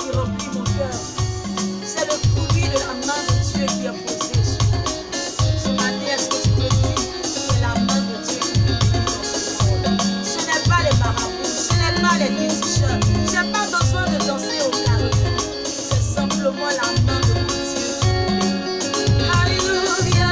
qui remplit mon cœur. C'est le fruit de la main de Dieu qui est posée sur moi. Ce matin, est-ce que tu peux dire que c'est la main de Dieu qui me bénit dans ce monde? Ce n'est pas les marabouts, ce n'est pas les féticheurs. Je n'ai pas besoin de danser au carrefour. C'est simplement la main de mon Dieu qui me bénit. Alléluia.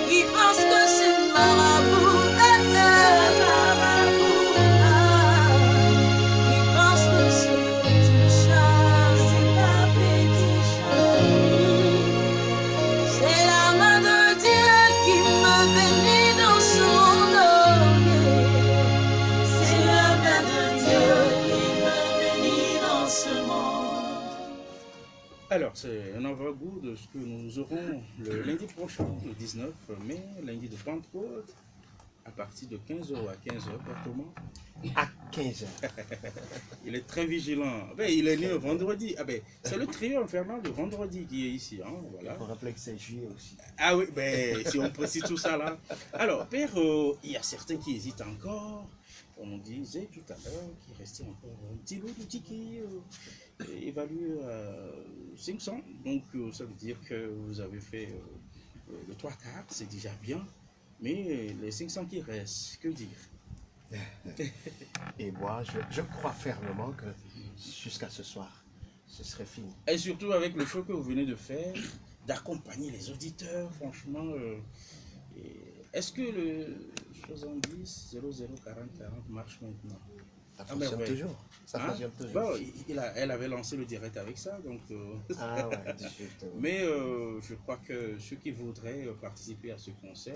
Ils pensent que c'est marabout. Ils pensent que c'est fétichage. C'est pas fétichage. C'est la main de Dieu qui m'a béni dans ce monde. C'est la main de Dieu qui m'a béni dans ce monde. Alors, c'est un avant-goût de ce que nous aurons le lundi prochain, le 19 mai, lundi de Pentecôte, à partir de 15h à 15h, Père Thomas. À 15h. Il est très vigilant. Ben, il est né le vendredi. Ah ben, c'est le trio infernal de vendredi qui est ici. Hein, voilà. On rappelle que c'est juillet aussi. Ah oui, ben, si on précise tout ça là. Alors, Père, il y a certains qui hésitent encore. On disait tout à l'heure qu'il restait encore un petit bout de ticket évalué à 500. Donc, ça veut dire que vous avez fait le 3 quarts, c'est déjà bien. Mais les 500 qui restent, que dire? Et moi, je crois fermement que jusqu'à ce soir, ce serait fini. Et surtout avec le choix que vous venez de faire, d'accompagner les auditeurs, franchement. Est-ce que le 70 00 40 40 marche maintenant? Ça fonctionne toujours. Ça Hein? fonctionne toujours. Bon, elle avait lancé le direct avec ça, donc. Ah ouais, justement. Mais je crois que ceux qui voudraient participer à ce concert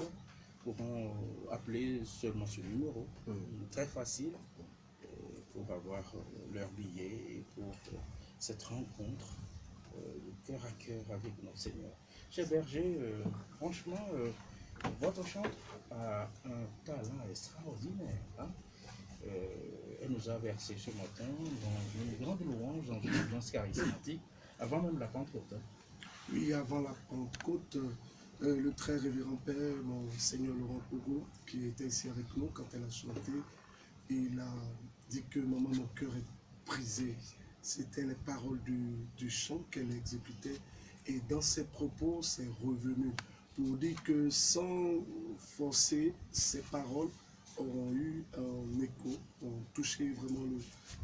pourront appeler seulement ce numéro, très facile, pour avoir leur billet et pour cette rencontre de cœur à cœur avec notre Seigneur. Cher Berger, franchement, votre chant a un talent extraordinaire. Hein? Elle nous a versé ce matin dans une grande louange, dans une ambiance charismatique, avant même la Pentecôte. Oui, avant la Pentecôte, le très révérend Père, mon Seigneur Laurent Pogo, qui était ici avec nous quand elle a chanté, il a dit que maman, mon cœur est brisé. C'était les paroles du chant qu'elle exécutait. Et dans ses propos, c'est revenu pour dire que sans forcer, ces paroles auront eu un écho, ont touché vraiment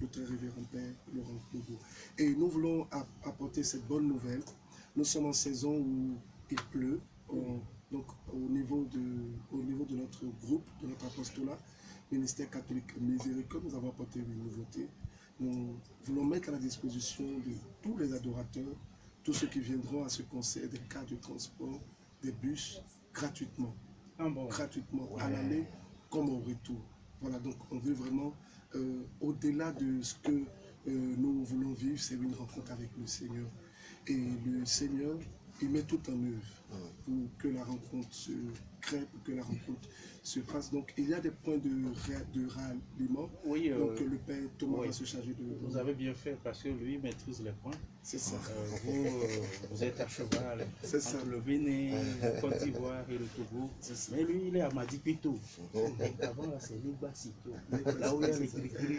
le très révérend Père Laurent Pogo. Et nous voulons apporter cette bonne nouvelle. Nous sommes en saison où il pleut. Donc au niveau de notre groupe, de notre apostolat, ministère catholique Miséricorde, nous avons apporté une nouveauté. Nous voulons mettre à la disposition de tous les adorateurs, tous ceux qui viendront à ce concert, des cas de transport, des bus, gratuitement. Ah bon. Gratuitement, à l'aller comme au retour. Voilà, donc on veut vraiment, au-delà de ce que nous voulons vivre, c'est une rencontre avec le Seigneur. Et le Seigneur, il met tout en œuvre pour que la rencontre se crée, pour que la rencontre se fasse. Donc il y a des points de ralliement. Oui, donc le Père Thomas oui. va se charger de... Vous avez bien fait parce que lui maîtrise les points. C'est ça. Vous êtes à cheval C'est ça. entre le Bénin, la Côte d'Ivoire et le Togo. Mais lui, il est à Madipito. Avant, là, c'est Libasito. Là où il y a les gris-gris.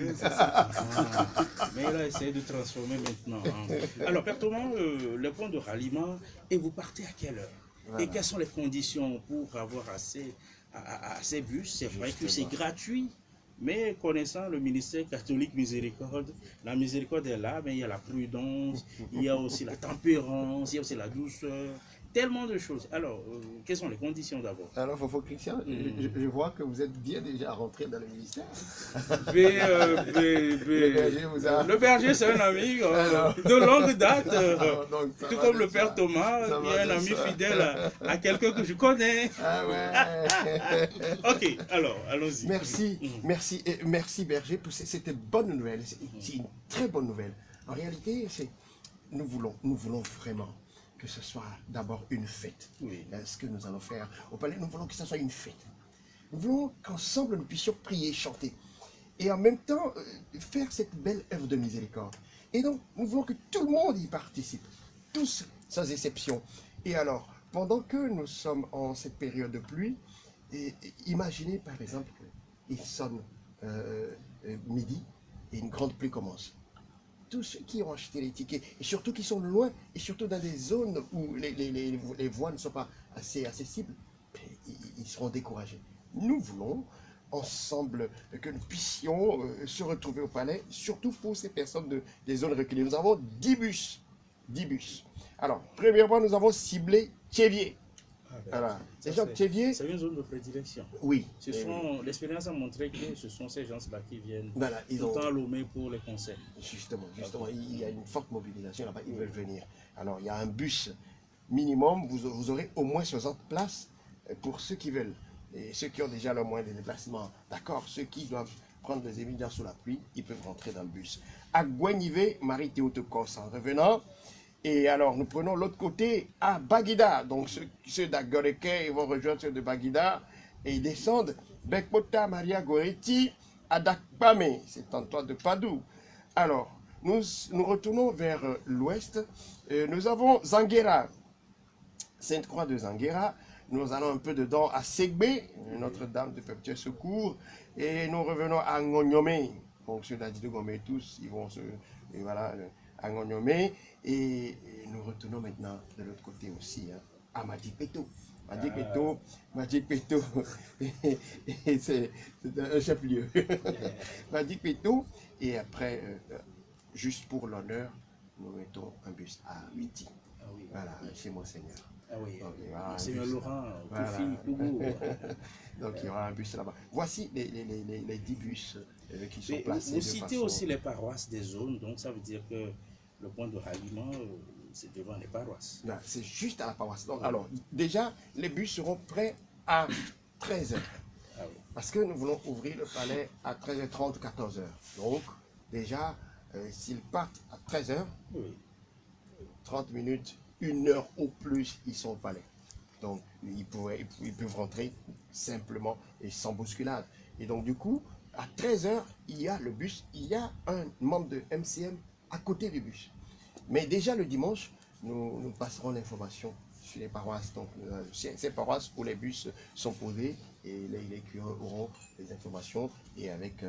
Mais il a essayé de transformer maintenant. Hein. Alors, Père Thomas, le point de ralliement, et vous partez à quelle heure? Voilà. Et quelles sont les conditions pour avoir accès à ces bus? C'est vrai que c'est gratuit. Mais connaissant le ministère catholique Miséricorde, la miséricorde est là, mais il y a la prudence, il y a aussi la tempérance, il y a aussi la douceur, tellement de choses. Alors, quelles sont les conditions d'abord? Alors, Fofo Christian, je vois que vous êtes bien déjà rentré dans le ministère. Le berger, c'est un ami de longue date, tout comme le Père Thomas, qui est un ami fidèle à quelqu'un que je connais. Ah ouais. Ok, alors, allons-y. Merci Berger pour cette bonne nouvelle. C'est une très bonne nouvelle. En réalité, nous voulons vraiment que ce soit d'abord une fête. Oui. Ce que nous allons faire au palais, nous voulons que ce soit une fête. Nous voulons qu'ensemble nous puissions prier, chanter. Et en même temps, faire cette belle œuvre de miséricorde. Et donc, nous voulons que tout le monde y participe. Tous, sans exception. Et alors, pendant que nous sommes en cette période de pluie, imaginez par exemple qu'il sonne midi et une grande pluie commence. Tous ceux qui ont acheté les tickets, et surtout qui sont loin, et surtout dans des zones où les voies ne sont pas assez accessibles, ils seront découragés. Nous voulons ensemble que nous puissions se retrouver au palais, surtout pour ces personnes des zones reculées. Nous avons 10 bus. 10 bus. Alors, premièrement, nous avons ciblé Tchévier. Ah, ben, Voilà. ça, Les gens de Tchévier, c'est une zone de prédilection. oui. L'expérience a montré que ce sont ces gens-là qui viennent Voilà, ils tout le ont... temps à Lomé pour les concerts. Justement, il y a une forte mobilisation là-bas, ils veulent venir. Alors, il y a un bus minimum, vous aurez au moins 60 places pour ceux qui veulent. Et ceux qui ont déjà le moyen de déplacement, d'accord, ceux qui doivent prendre des évidents sous la pluie, ils peuvent rentrer dans le bus. À Gouenivé, Marie-Théotokos en revenant. Et alors, nous prenons l'autre côté à Baguida. Donc, ceux d'Agoreke, ils vont rejoindre ceux de Baguida et ils descendent. Bekpota, Maria Goretti, à Dakpame, c'est Antoine de Padoue. Alors, nous retournons vers l'ouest. Nous avons Zanguera, Sainte-Croix de Zanguera. Nous allons un peu dedans à Segbe, Notre-Dame de Perpétuel Secours. Et nous revenons à Ngonyome. Donc, ceux d'Adidou Gomé, tous, ils vont et voilà, à Ngonyome. Et nous retournons maintenant de l'autre côté aussi, hein, à Madipeto. Madipeto, c'est un chef-lieu. Madipeto. Et après, juste pour l'honneur, nous mettons un bus à Witi. Ah oui. Voilà, chez Monseigneur. Ah oui. Donc, voilà, Seigneur Laurent, voilà. Kofi, Kougou. Donc il y aura un bus là-bas. Voici les 10 bus qui sont Mais placés. vous de citez façon... aussi les paroisses des zones, donc ça veut dire que le point de ralliement, c'est devant les paroisses. C'est juste à la paroisse. Donc, alors, déjà, les bus seront prêts à 13h. Ah oui. Parce que nous voulons ouvrir le palais à 13h30, 14h. Donc, déjà, s'ils partent à 13h, Oui. 30 minutes, 1 heure au plus, ils sont au palais. Donc, ils peuvent rentrer simplement et sans bousculade. Et donc, du coup, à 13h, il y a le bus, il y a un membre de MCM à côté du bus. Mais déjà le dimanche, nous passerons l'information sur les paroisses. Donc, ces paroisses où les bus sont posés et les curés auront les informations. Et avec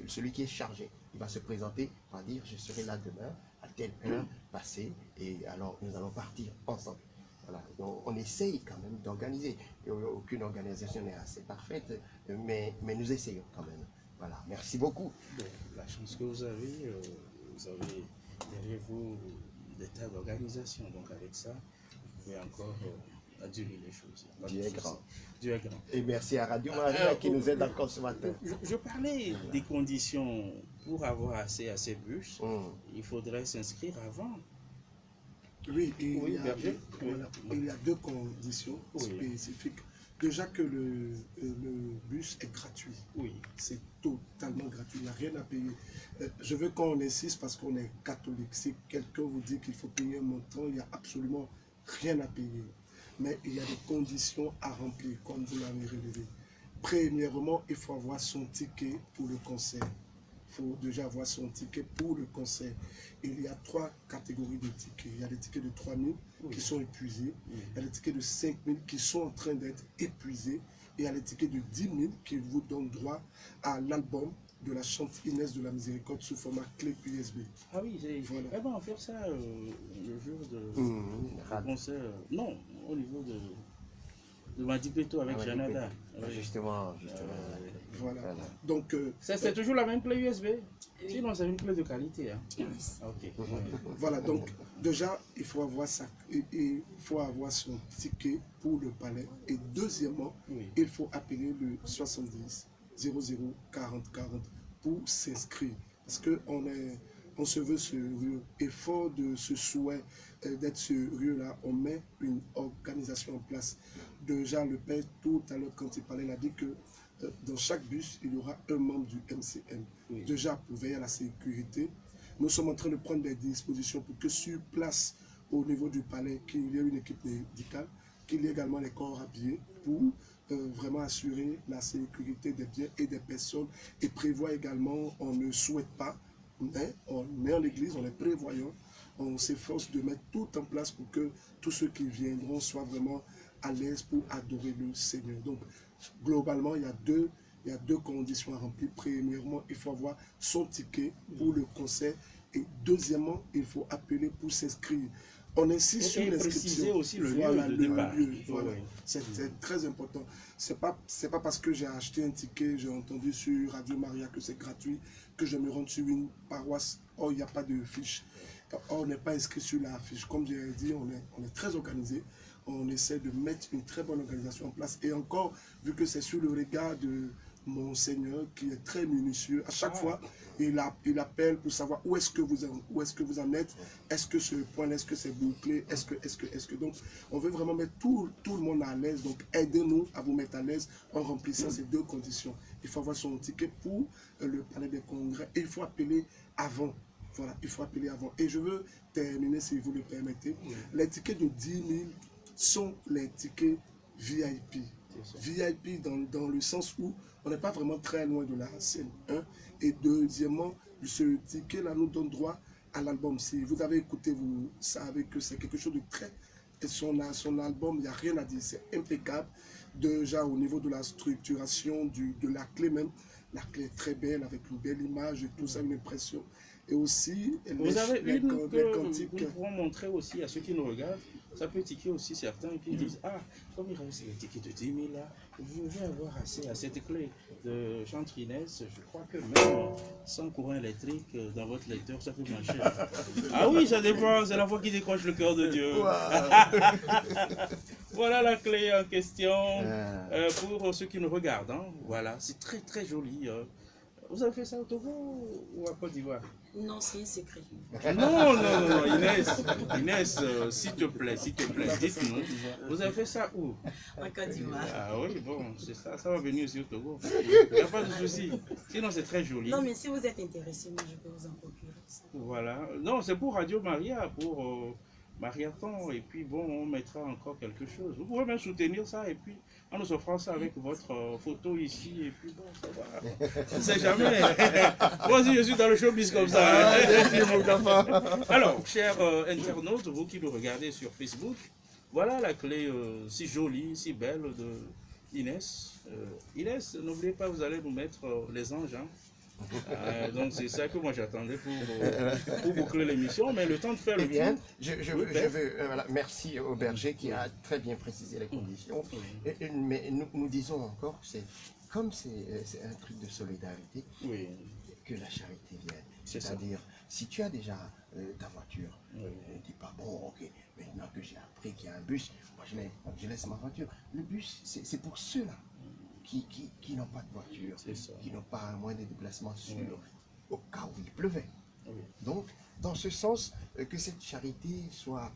celui qui est chargé, il va se présenter, il va dire je serai là demain à telle heure passée et alors nous allons partir ensemble. Voilà. Donc, on essaye quand même d'organiser. Aucune organisation n'est assez parfaite, mais nous essayons quand même. Voilà. Merci beaucoup. Bon, la chance que vous avez derrière vous des tas d'organisations. Donc avec ça, vous pouvez encore aduler les choses. Dieu est grand. Dieu est grand. Et merci à Radio Maria qui nous aide encore ce matin. Je parlais des conditions pour avoir accès à ces bus. Il faudrait s'inscrire avant. Oui, Oui, Berger. voilà, il y a deux conditions spécifiques. Déjà que le bus est gratuit. Oui. C'est totalement gratuit, il n'y a rien à payer. Je veux qu'on insiste parce qu'on est catholique. Si quelqu'un vous dit qu'il faut payer un montant, il n'y a absolument rien à payer. Mais il y a des conditions à remplir, comme vous l'avez relevé. Premièrement, il faut avoir son ticket pour le concert. Il faut déjà avoir son ticket pour le concert. Il y a 3 catégories de tickets. Il y a des tickets de 3 000 qui sont épuisés. Il y a des tickets de 5 000 qui sont en train d'être épuisés. Et il y a les tickets de 10 000 qui vous donnent droit à l'album de la chante Inès de la Miséricorde sous format clé USB. Ah oui, Voilà. Eh ben, on va faire ça le jour de concert. Non, au niveau de Madipeto avec Janada. Oui. Justement. Voilà. Donc, C'est toujours la même clé USB. Sinon, c'est une clé de qualité. Hein. Ok. voilà, donc déjà, il faut avoir son ticket pour le palais. Et deuxièmement, il faut appeler le 70 00 40 40 pour s'inscrire. Parce qu'on se veut sérieux. Et fort de ce souhait d'être sérieux-là, on met une organisation en place. Déjà, le père, tout à l'heure, quand il parlait, il a dit que dans chaque bus, il y aura un membre du MCM. Oui. Déjà, pour veiller à la sécurité, nous sommes en train de prendre des dispositions pour que sur place, au niveau du palais, qu'il y ait une équipe médicale, qu'il y ait également les corps habillés pour vraiment assurer la sécurité des biens et des personnes et prévoir également, on ne souhaite pas, mais on met en église, on est prévoyant, on s'efforce de mettre tout en place pour que tous ceux qui viendront soient vraiment à l'aise pour adorer le Seigneur. Donc, globalement, il y a deux conditions à remplir. Premièrement, il faut avoir son ticket pour le concert. Et deuxièmement, il faut appeler pour s'inscrire. On insiste sur l'inscription. Préciser aussi le voilà, lieu de départ. Voilà. C'est très important. C'est pas parce que j'ai acheté un ticket, j'ai entendu sur Radio Maria que c'est gratuit, que je me rende sur une paroisse. Oh, il n'y a pas de fiche. on n'est pas inscrit sur la fiche. Comme j'ai dit, on est très organisé. On essaie de mettre une très bonne organisation en place. Et encore, vu que c'est sur le regard de Monseigneur qui est très minutieux, à chaque fois, il appelle pour savoir où est-ce que vous en êtes. Est-ce que ce point, est-ce que c'est bouclé, est-ce que. Donc, on veut vraiment mettre tout le monde à l'aise. Donc, aidez-nous à vous mettre à l'aise en remplissant ces deux conditions. Il faut avoir son ticket pour le palais des congrès et il faut appeler avant. Voilà, il faut appeler avant. Et je veux terminer, si vous le permettez. Les tickets de 10 000 sont les tickets VIP. VIP dans le sens où on n'est pas vraiment très loin de la scène. Hein? Et deuxièmement, ce ticket-là nous donne droit à l'album. Si vous avez écouté, vous savez que c'est quelque chose de très... Et son album, il n'y a rien à dire, c'est impeccable. Déjà au niveau de la structuration, de la clé même, la clé est très belle, avec une belle image et tout ça, une impression. Et aussi, vous avez une que cantiques. nous pourrons montrer aussi à ceux qui nous regardent. Ça peut tiquer aussi certains qui disent « Ah, comme il reste les tickets de 10 000 là, je vais avoir accès à cette clé de Chantre Inès. Je crois que même sans courant électrique dans votre lecteur, ça peut marcher. » Ah oui, ça dépend, c'est la voix qui décroche le cœur de Dieu. Voilà la clé en question pour ceux qui nous regardent. Hein. Voilà, c'est très très joli. Vous avez fait ça au Togo ou à Côte d'Ivoire? Non, c'est un secret. Non, Inès, s'il te plaît, dites-nous, vous avez fait ça où? En Côte d'Ivoire. Ah oui, bon, c'est ça, ça va venir aussi au Togo. Il n'y a pas de souci. Sinon, c'est très joli. Non, mais si vous êtes intéressé, moi, je peux vous en procurer. Voilà. Non, c'est pour Radio Maria, pour Mariathon, et puis bon, on mettra encore quelque chose. Vous pouvez même soutenir ça, et puis en nous offrant ça avec votre photo ici, et puis bon, ça va. On ne sait jamais. Moi aussi, je suis dans le showbiz comme ça. Alors, chers internautes, vous qui nous regardez sur Facebook, voilà la clé si jolie, si belle de Inès. Inès, n'oubliez pas, vous allez nous mettre les anges. Hein. Donc c'est ça que moi j'attendais pour boucler l'émission, mais le temps de faire le bien, tour. je veux voilà, merci au berger qui a très bien précisé les conditions. Mais nous disons encore que c'est comme c'est un truc de solidarité que la charité vienne. C'est-à-dire, si tu as déjà ta voiture, dis pas bon, ok, maintenant que j'ai appris qu'il y a un bus, moi je laisse ma voiture. Le bus, c'est pour ceux-là qui n'ont pas de voiture, qui n'ont pas un moyen de déplacement sûr, au cas où il pleuvait. Donc, dans ce sens, que cette charité soit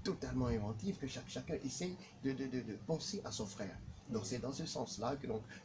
totalement inventive, que chacun essaye de penser à son frère. Donc c'est dans ce sens-là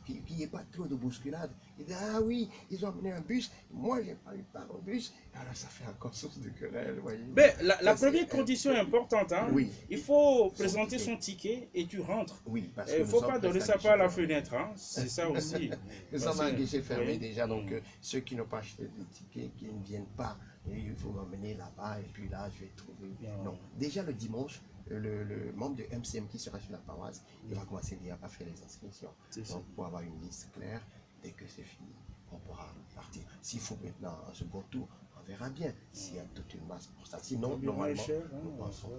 qu'il n'y ait pas trop de bousculade. Il dit, ah oui, ils ont amené un bus, moi j'ai pas eu part au bus, alors ça fait encore source de querelle, voyez. Mais la première condition est importante, hein. Oui. Il faut présenter son ticket et tu rentres. Oui, parce Il ne faut pas donner ça par la fenêtre, hein. C'est ça aussi. Nous sommes un guichet fermé déjà, donc ceux qui n'ont pas acheté de ticket, qui ne viennent pas, il faut m'emmener là-bas et puis là je vais trouver. Non, déjà le dimanche, le membre de MCM qui sera sur la paroisse, il va commencer déjà à faire les inscriptions. Donc pour avoir une liste claire, dès que c'est fini, on pourra partir. S'il faut maintenant un second tour, on verra bien s'il y a toute une masse pour ça. Sinon, normalement, nous pensons.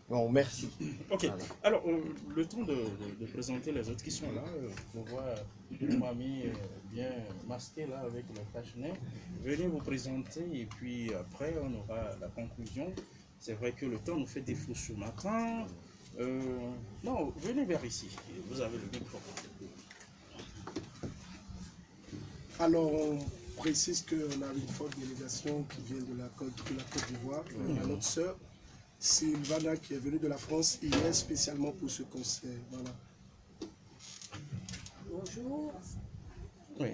Bon, merci. Ok, voilà. Alors le temps de présenter les autres qui sont là, je vois une mamie bien masquée là avec le cache-nez. Venez vous présenter et puis après on aura la conclusion. C'est vrai que le temps nous fait défaut ce matin. Non, venez vers ici, vous avez le micro. Alors, on précise qu'on a une forte délégation qui vient de la Côte d'Ivoire. Il y a notre sœur, Sylvana, qui est venue de la France hier spécialement pour ce concert. Voilà. Bonjour. Oui.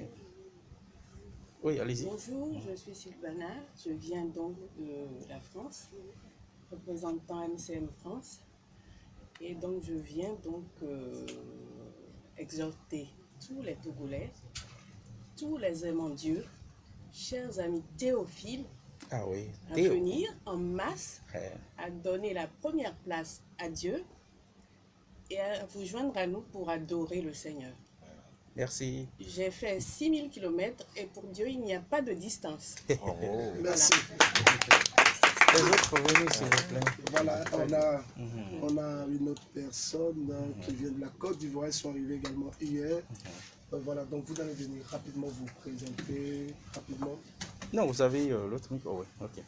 Oui, allez-y. Bonjour, je suis Sylvana. Je viens donc de la France, représentant MCM France. Et donc, je viens donc exhorter tous les Togolais, tous les aimants Dieu, chers amis théophiles, à venir en masse, à donner la première place à Dieu et à vous joindre à nous pour adorer le Seigneur. Merci. J'ai fait 6000 km et pour Dieu, il n'y a pas de distance. Oh, merci. Les autres, venez s'il vous plaît. Voilà, on a une autre personne qui vient de la Côte d'Ivoire. Ils sont arrivés également hier. Voilà, donc vous allez venir rapidement vous présenter, rapidement. Non, vous avez l'autre micro, oui, ok.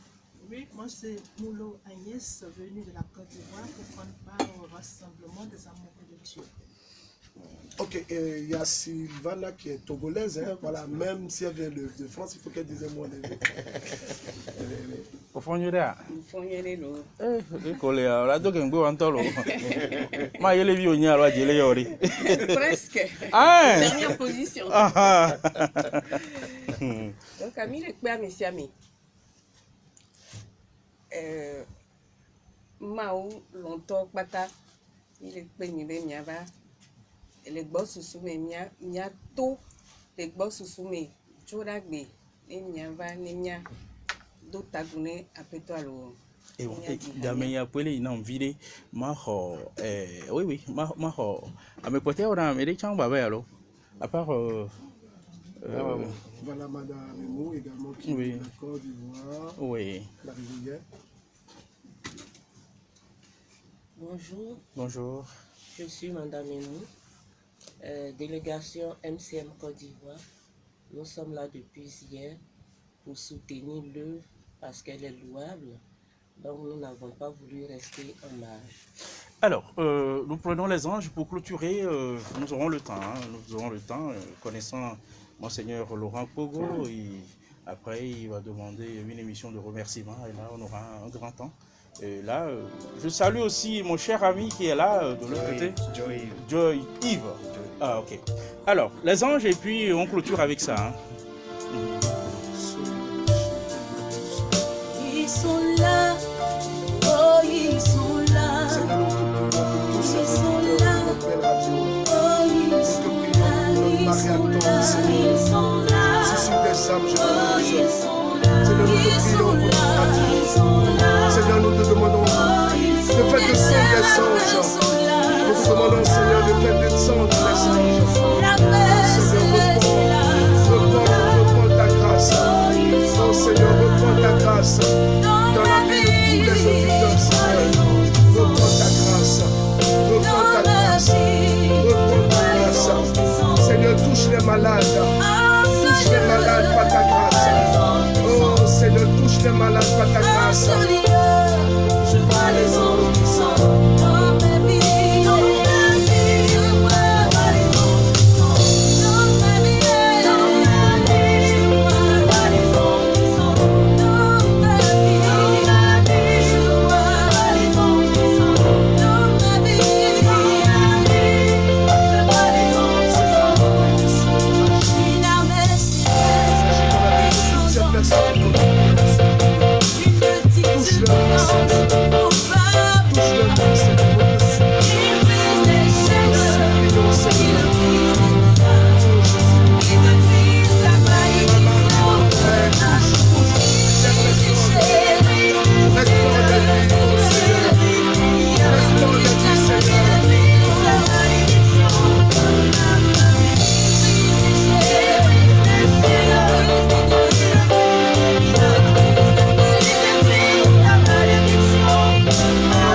Oui, moi c'est Moulo Agnès, venu de la Côte d'Ivoire pour prendre part au rassemblement des amoureux de Dieu. Ok, il y a Sylvana qui est togolaise, hein, voilà, même si elle vient de France, il faut qu'elle dise un mot. Au fond, il y a Mfonyelelo. Nicolas, la dogue ngo antolo. Ma yele bi onya lo ajele yori. Presque. Ah. Dernière position. Ah. Donc, ami le père Messiami. Mao longtemps bata. Il est peigné de miava. Les boss sous mes mia to. Les boss sous mes choragbe. Les miava, les mia. D'otagune apetalo. Et bon, dame ya pele ina mvile ma ho oui ma ho amepotea ona americain baba yalo à part Voilà Madame Mou également qui oui. est de la Côte d'Ivoire. Oui. La Rivière. Bonjour, Bonjour. je suis Madame Emou, délégation MCM Côte d'Ivoire. Nous sommes là depuis hier pour soutenir l'œuvre parce qu'elle est louable. Donc nous n'avons pas voulu rester en marge. Alors, nous prenons les anges pour clôturer. Nous aurons le temps. Nous aurons le temps, connaissant Monseigneur Laurent Pogo. Et après, il va demander une émission de remerciement. Et là, on aura un grand temps. Et là, je salue aussi mon cher ami qui est là, de l'autre côté. Joy Yves. Ah, ok. Alors, les anges, et puis on clôture avec ça. Hein. Ils sont là, oh ils sont là, Seigneur, nous te prions pour tous ces sont auditeurs là. de notre belle radio. oh ils Nous te sont prions là, pour notre ils sont marathon, là, Seigneur. ils sont là, C'est sur des âmes, je oh te ils prie. sont là, Seigneur, nous te ils prions sont pour notre là, radio. ils sont là, Seigneur, nous te demandons oh ils de sont faire là, descendre les ils anges. sont là, Nous te demandons, Seigneur, de faire descendre les anges. la paix Seigneur, céleste est là, reprends ta grâce. oh ils Oh sont Seigneur, reprends ta grâce dans la vie de tous les auditeurs, Seigneur. Reprends ta grâce. Reprends ta grâce. Reprends ta grâce. Seigneur, touche les malades. Touche les malades par ta grâce. Oh Seigneur, touche les malades par ta grâce. Je vois les anges qui sont dans ma vie, dans ma vie. Je vois les anges qui sont dans ma vie, dans ma vie. Je vois les anges qui sont dans ma vie, dans ma vie. Je vois les anges qui sont dans ma vie, dans ma vie. Je vois les anges qui sont une armée céleste. Cette personne, Une petite touche le ange au peuple. touche le monde, Seigneur. Il brise les chaînes, Prions, il Seigneur. brise les peurs, il brise la malédiction. Restaure la vie, oh Seigneur. Restaure la vie, Seigneur.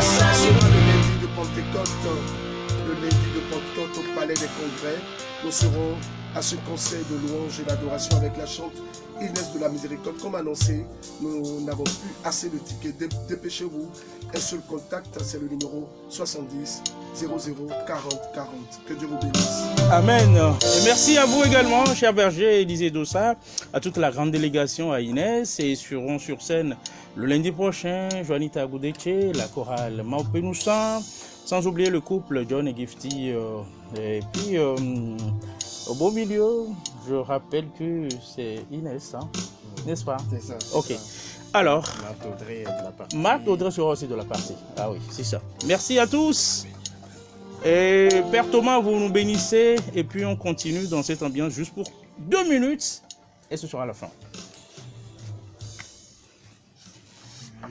Ça sera le lundi de Pentecôte. Le lundi de Pentecôte au Palais des Congrès. Nous serons à ce conseil de louange et d'adoration avec la chante Inès de la Miséricorde. Comme annoncé, nous n'avons plus assez de tickets. Dépêchez-vous. Un seul contact, c'est le numéro 70 00 40 40. Que Dieu vous bénisse. Amen. Et merci à vous également, cher berger Élisée Dossa, à toute la grande délégation à Inès, et seront sur scène le lundi prochain, Joanita Goudeche, la chorale Maupenoussa, sans oublier le couple John et Gifty. Et puis, au beau milieu, je rappelle que c'est Inès, hein, n'est-ce pas? C'est ça. c'est Ok. ça. Alors, Marthe Audrey est de la partie. Marc Audrey sera aussi de la partie. Ah oui, c'est ça. Merci à tous. Et Père Thomas, vous nous bénissez. Et puis on continue dans cette ambiance juste pour 2 minutes. Et ce sera la fin.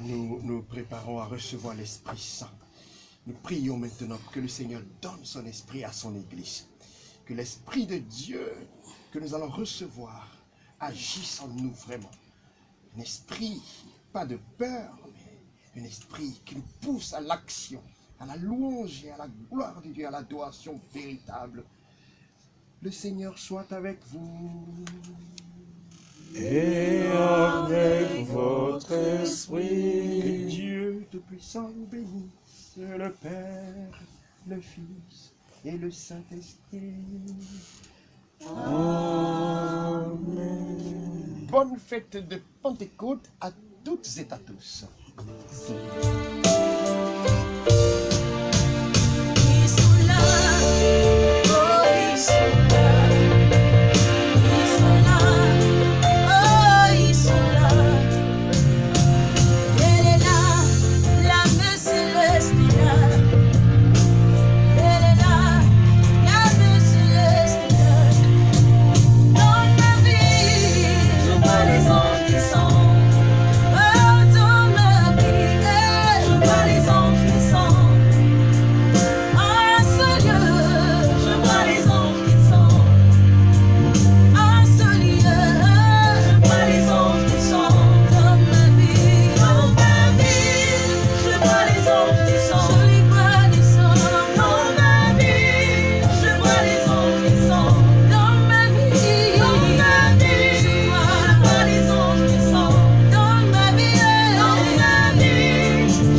Nous nous préparons à recevoir l'Esprit Saint. Nous prions maintenant que le Seigneur donne son esprit à son Église. Que l'Esprit de Dieu que nous allons recevoir agisse en nous vraiment. Un esprit, pas de peur, mais un esprit qui nous pousse à l'action, à la louange et à la gloire de Dieu, à l'adoration véritable. Le Seigneur soit avec vous. et avec votre Que esprit. Dieu Tout-Puissant nous bénisse, le Père, le Fils et le Saint-Esprit. Amen. Bonne fête de Pentecôte à toutes et à tous. Ils sont là, oh ils sont là, ils sont là, oh ils sont là. Elle est là, l'âme célestiale. Elle est là, l'âme célestiale. Dans ma vie, je vois les anges qui sont. Oh dans ma vie, je vois les anges qui sont. En ce lieu, je vois les anges qui sont. En ce lieu, je vois les anges qui sont. Dans ma vie, je vois les anges qui sont. Je les vois descendre. Dans ma vie, je vois les anges qui sont. Dans ma vie, je vois les anges qui sont. Dans ma vie,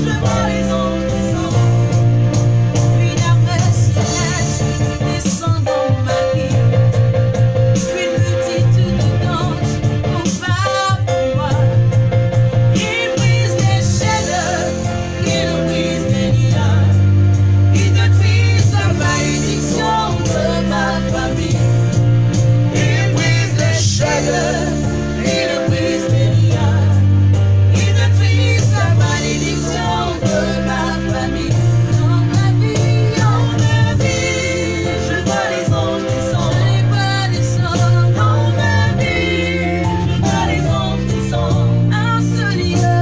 je vois les anges qui sont. Une armée céleste descend dans ma vie. Une multitude d'anges combat pour moi. Ils brisent les chaînes, ils brisent les liens. Ils détruisent la malédiction de ma famille. Ils brisent les chaînes, ils brisent les liens. Ils détruisent la malédiction de ma famille. Dans ma vie, je vois les anges qui sont. Je les vois descendre. Dans ma vie, je vois les anges qui sont. En ce lieu,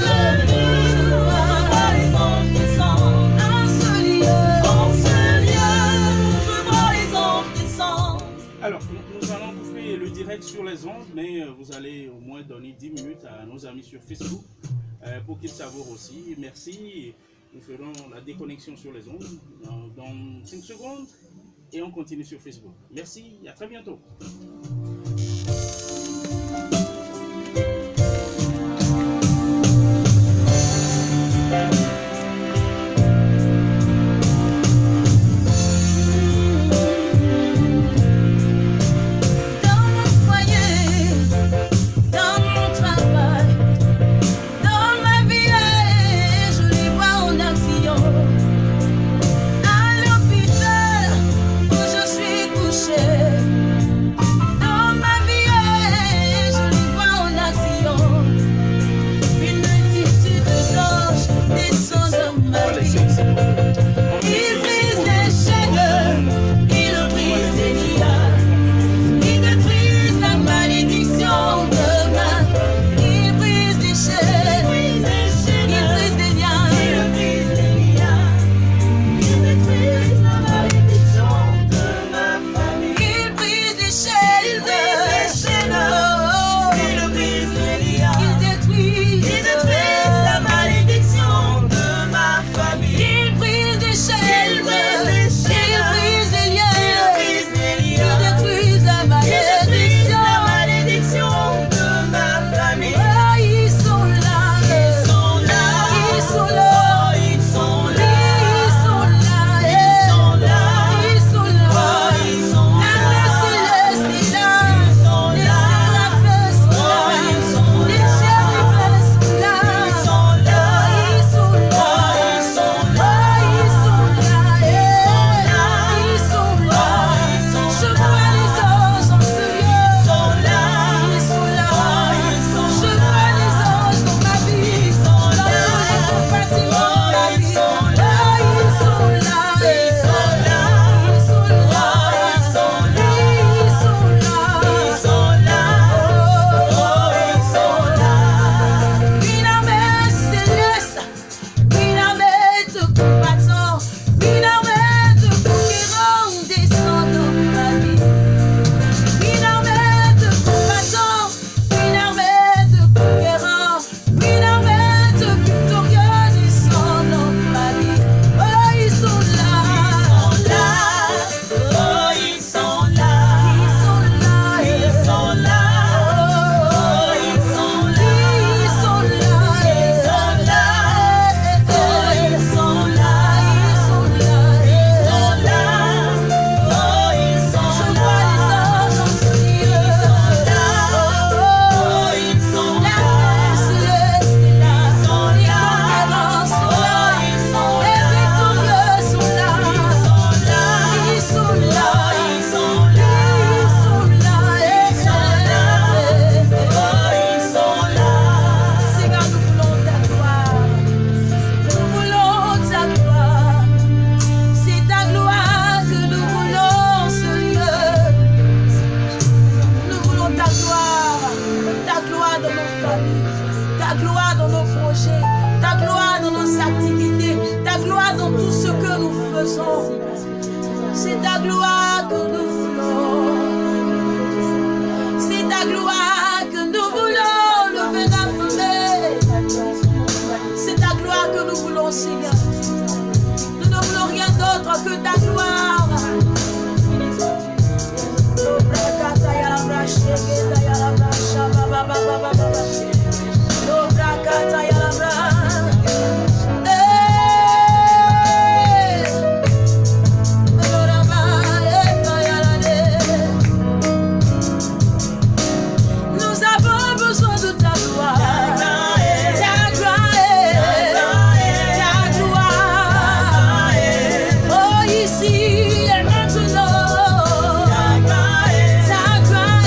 je vois les anges qui sont. En ce lieu, je vois les anges qui sont. Alors, nous allons couper le direct sur les ondes, mais vous allez au moins donner 10 minutes à nos amis sur Facebook pour qu'ils savourent aussi. Merci. Nous ferons la déconnexion sur les ondes dans 5 secondes et on continue sur Facebook. Merci, à très bientôt. Dans mon foyer, dans mon travail, dans ma vie, je les vois en action. À l'hôpital où je suis couché, dans ma vie, je les besoin. C'est ta gloire que nous voulons. C'est ta gloire que nous voulons. Lever la fumée. C'est ta gloire que nous voulons, Seigneur. Nous ne voulons rien d'autre que ta gloire. Nous avons besoin de ta gloire. Ta gloire. Oh, ici et maintenant. Ta gloire.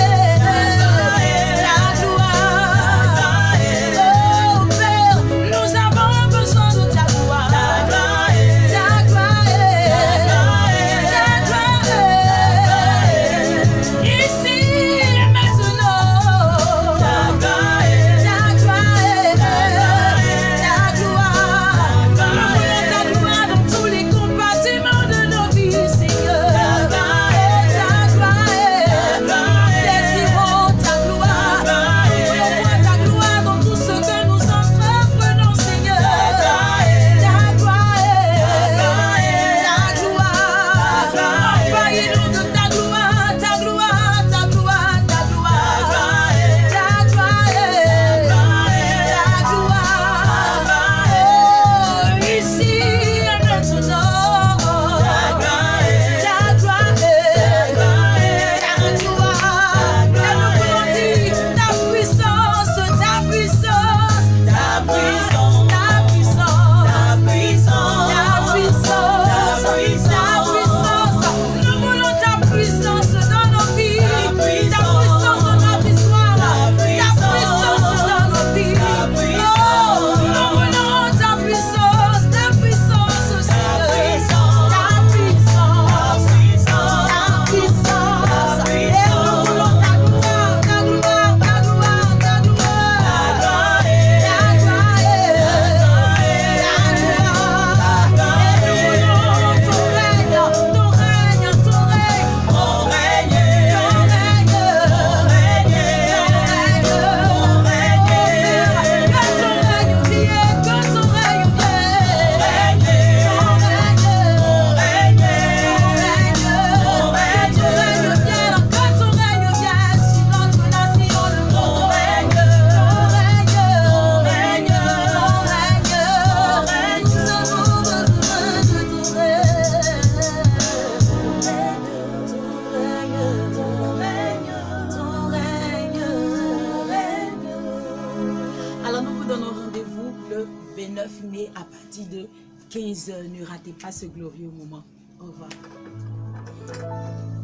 le 29 mai à partir de 15 h. Ne ratez pas ce glorieux moment. Au revoir.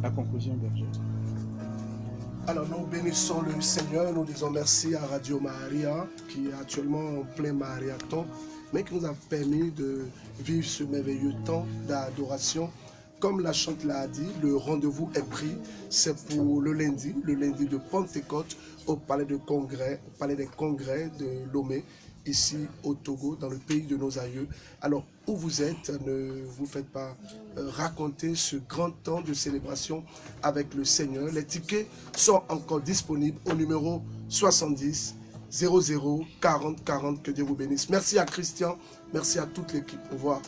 La conclusion, berger. Alors nous bénissons le Seigneur, nous disons merci à Radio Maria qui est actuellement en plein marathon, mais qui nous a permis de vivre ce merveilleux temps d'adoration. Comme la chante l'a dit, le rendez-vous est pris, c'est pour le lundi de Pentecôte au palais des congrès de Lomé, ici au Togo, dans le pays de nos aïeux. Alors, où vous êtes, ne vous faites pas raconter ce grand temps de célébration avec le Seigneur. Les tickets sont encore disponibles au numéro 70 00 40 40. Que Dieu vous bénisse. Merci à Christian, merci à toute l'équipe. Au revoir.